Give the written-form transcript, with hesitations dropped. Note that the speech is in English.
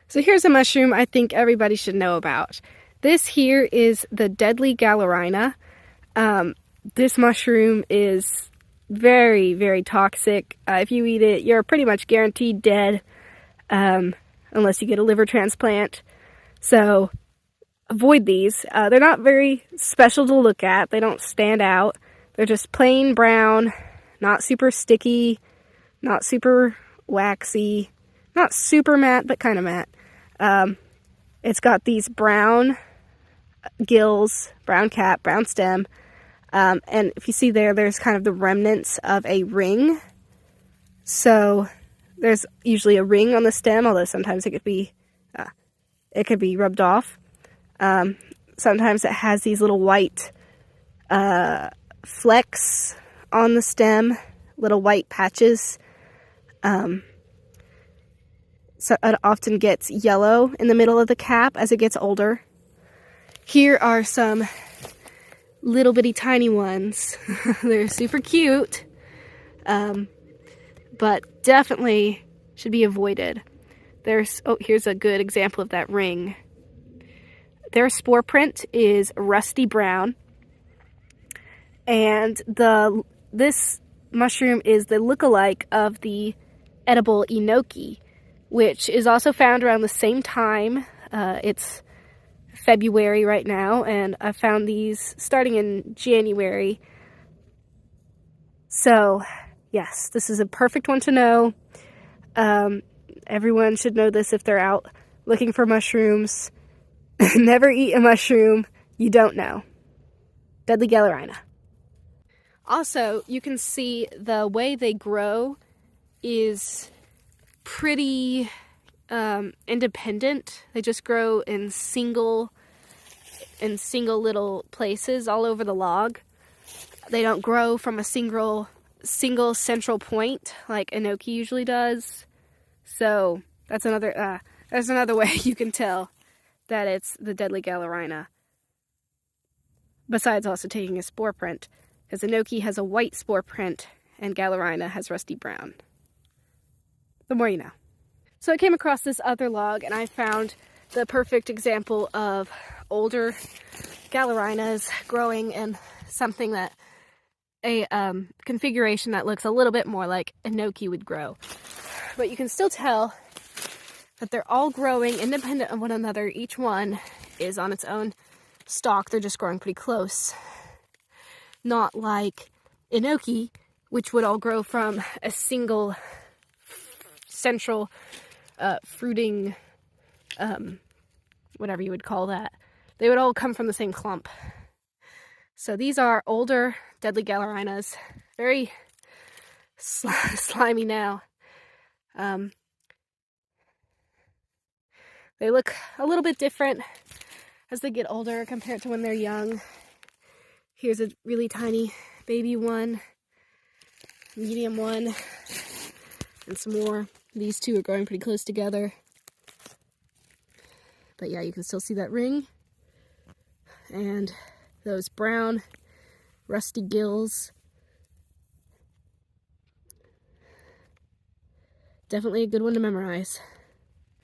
So here's a mushroom I think everybody should know about. This here is the Deadly Galerina. This mushroom is very, very toxic. If you eat it, you're pretty much guaranteed dead, unless you get a liver transplant. So avoid these. They're not very special to look at. They don't stand out. They're just plain brown, not super sticky, not super waxy, not super matte, but kind of matte. It's got these brown gills, brown cap, brown stem, and if you see there's kind of the remnants of a ring. So there's usually a ring on the stem, although sometimes it could be rubbed off. Sometimes it has these little white flecks on the stem, little white patches. So it often gets yellow in the middle of the cap as it gets older. Here are some little bitty tiny ones. They're super cute, but definitely should be avoided. Here's a good example of that ring. Their spore print is rusty brown, and this mushroom is the look-alike of the edible enoki, which is also found around the same time. It's February right now, and I found these starting in January. So, yes, this is a perfect one to know. Everyone should know this if they're out looking for mushrooms. Never eat a mushroom you don't know. Deadly Galerina. Also, you can see the way they grow is pretty independent. They just grow in single little places all over the log. They don't grow from a single central point like enoki usually does. So that's another way you can tell that it's the Deadly Galerina. Besides also taking a spore print, because enoki has a white spore print and Galerina has rusty brown. The more you know. So I came across this other log and I found the perfect example of older Galerinas growing in something that a configuration that looks a little bit more like enoki would grow. But you can still tell that they're all growing independent of one another. Each one is on its own stalk. They're just growing pretty close. Not like enoki, which would all grow from a single central fruiting, whatever you would call that. They would all come from the same clump. So these are older Deadly Galerinas, very slimy now. They look a little bit different as they get older compared to when they're young. Here's a really tiny baby one, medium one, and some more. These two are growing pretty close together. But yeah, you can still see that ring and those brown rusty gills. Definitely a good one to memorize.